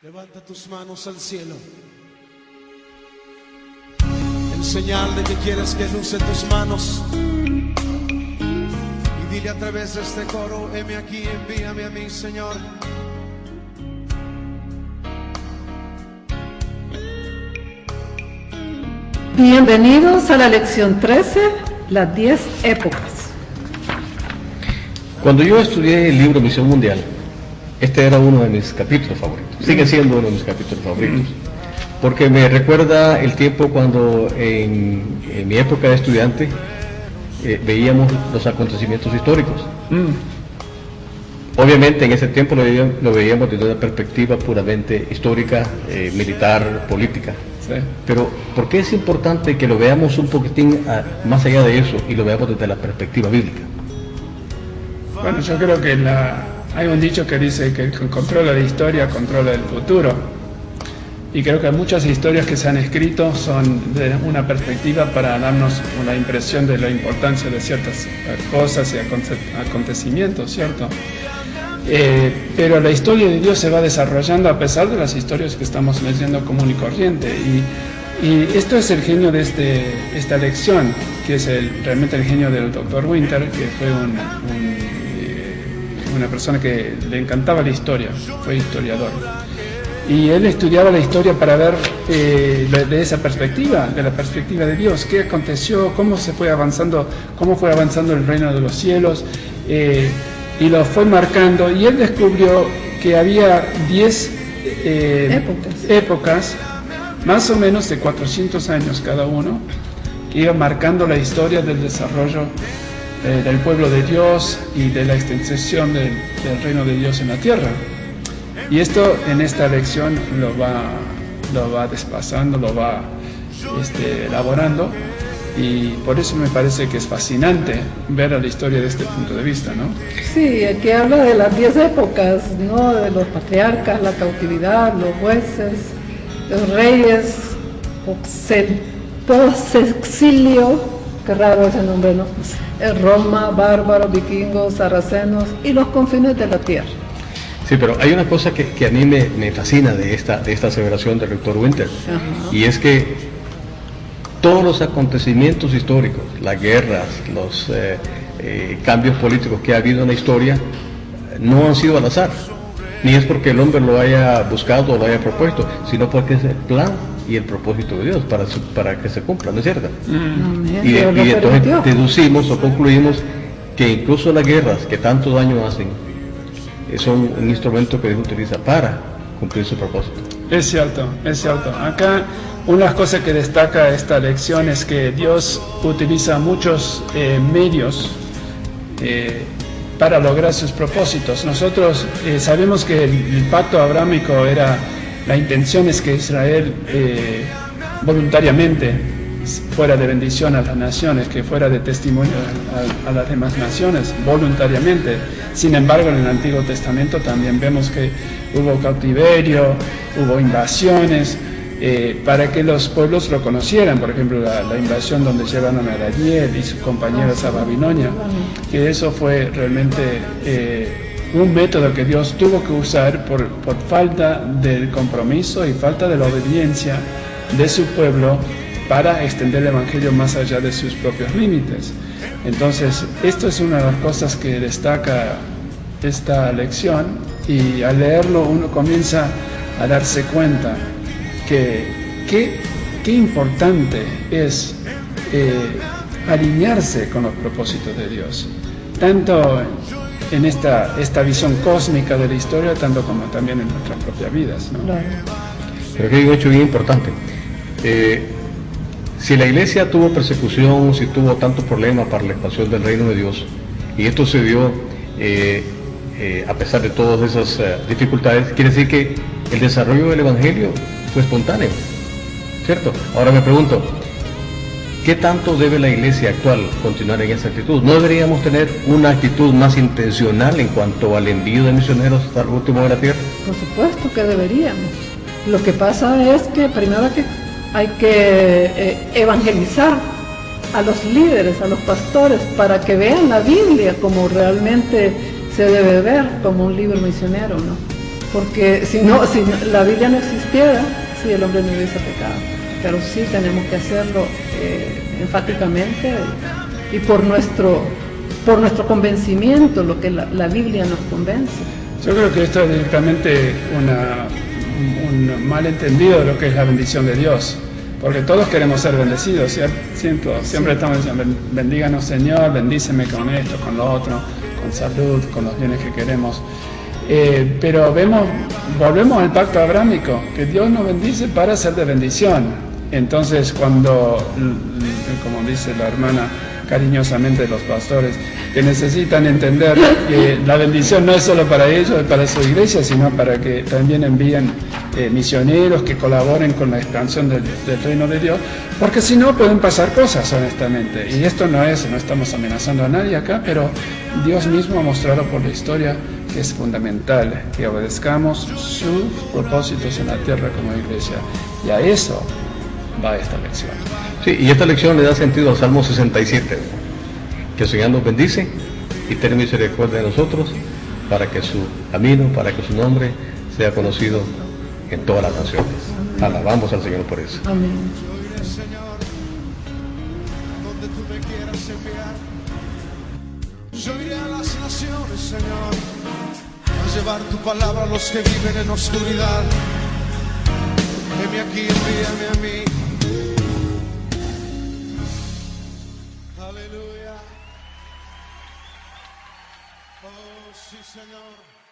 Levanta tus manos al cielo en señal de que quieres que luce tus manos y dile a través de este coro: heme aquí, envíame a mí, Señor. Bienvenidos a la lección 13, las 10 épocas. Cuando yo estudié el libro Misión Mundial, este era uno de mis capítulos favoritos, sigue siendo uno de mis capítulos favoritos, porque me recuerda el tiempo cuando en mi época de estudiante veíamos los acontecimientos históricos. Obviamente en ese tiempo lo veíamos desde una perspectiva puramente histórica, militar, política. Sí. Pero ¿por qué es importante que lo veamos un poquitín más allá de eso y lo veamos desde la perspectiva bíblica? Bueno, yo creo que hay un dicho que dice que el que controla la historia controla el futuro. Y creo que muchas historias que se han escrito son de una perspectiva para darnos una impresión de la importancia de ciertas cosas y acontecimientos, ¿cierto? Pero la historia de Dios se va desarrollando a pesar de las historias que estamos leyendo común y corriente. Y esto es el genio de esta lección, que es realmente el genio del Dr. Winter, que fue una persona que le encantaba la historia, fue historiador. Y él estudiaba la historia para ver de esa perspectiva, de la perspectiva de Dios, qué aconteció, cómo fue avanzando el reino de los cielos, y lo fue marcando, y él descubrió que había 10 épocas, más o menos de 400 años cada uno, que iban marcando la historia del desarrollo del pueblo de Dios y de la extensión del reino de Dios en la tierra. Y esto en esta lección lo va despasando, lo va elaborando, y por eso me parece que es fascinante ver la historia de este punto de vista, ¿no? Sí, aquí habla de las 10 épocas, ¿no? De los patriarcas, la cautividad, los jueces, los reyes, post-exilio, qué raro ese nombre, ¿no? Roma, bárbaros, vikingos, sarracenos y los confines de la tierra. Sí, pero hay una cosa que a mí me fascina de esta aseveración del Dr. Winter. Ajá. Y es que todos los acontecimientos históricos, las guerras, los cambios políticos que ha habido en la historia, no han sido al azar, ni es porque el hombre lo haya buscado o lo haya propuesto, sino porque es el plan y el propósito de Dios para que se cumpla, ¿no es cierto? Y entonces deducimos o concluimos que incluso las guerras que tanto daño hacen son un instrumento que Dios utiliza para cumplir su propósito. Es cierto, es cierto. Acá una de las cosas que destaca esta lección es que Dios utiliza muchos medios para lograr sus propósitos. Nosotros sabemos que el pacto abrámico la intención es que Israel voluntariamente fuera de bendición a las naciones, que fuera de testimonio a las demás naciones, voluntariamente. Sin embargo, en el Antiguo Testamento también vemos que hubo cautiverio, hubo invasiones, para que los pueblos lo conocieran. Por ejemplo, la invasión donde llevaron a Daniel y sus compañeros a Babilonia, que eso fue realmente un método que Dios tuvo que usar por falta del compromiso y falta de la obediencia de su pueblo para extender el Evangelio más allá de sus propios límites. Entonces, esto es una de las cosas que destaca esta lección, y al leerlo uno comienza a darse cuenta que qué importante es alinearse con los propósitos de Dios, tanto en esta visión cósmica de la historia, tanto como también en nuestras propias vidas, ¿no? Claro. Pero aquí hay un hecho bien importante. Si la iglesia tuvo persecución, si tuvo tantos problemas para la expansión del reino de Dios, y esto se dio a pesar de todas esas dificultades, quiere decir que el desarrollo del evangelio fue espontáneo, ¿cierto? Ahora me pregunto, ¿qué tanto debe la iglesia actual continuar en esa actitud? ¿No deberíamos tener una actitud más intencional en cuanto al envío de misioneros hasta el último de la tierra? Por supuesto que deberíamos. Lo que pasa es que primero hay que evangelizar a los líderes, a los pastores, para que vean la Biblia como realmente se debe ver, como un libro misionero, ¿no? porque si la Biblia no existiera, si el hombre no hubiese pecado. Pero sí tenemos que hacerlo enfáticamente y por nuestro convencimiento, lo que la Biblia nos convence. Yo creo que esto es directamente un malentendido de lo que es la bendición de Dios, porque todos queremos ser bendecidos, siempre estamos diciendo, bendíganos Señor, bendíceme con esto, con lo otro, con salud, con los bienes que queremos. Pero volvemos al pacto abrámico, que Dios nos bendice para ser de bendición. Entonces cuando, como dice la hermana cariñosamente los pastores, que necesitan entender que la bendición no es solo para ellos, para su iglesia, sino para que también envíen misioneros que colaboren con la expansión del reino de Dios, porque si no pueden pasar cosas, honestamente. Y esto no estamos amenazando a nadie acá, pero Dios mismo ha mostrado por la historia que es fundamental que obedezcamos sus propósitos en la tierra como iglesia. Y a eso va esta lección. Sí, y esta lección le da sentido al Salmo 67, que el Señor nos bendice y tenga misericordia de nosotros, para que su camino, para que su nombre sea conocido en todas las naciones. Alabamos al Señor por eso. Amén. Yo iré, Señor, donde tú me quieras enviar. Yo iré a las naciones, Señor, a llevar tu palabra a los que viven en oscuridad. Heme aquí, envíame a mí. Aleluya. Oh, sí, Señor.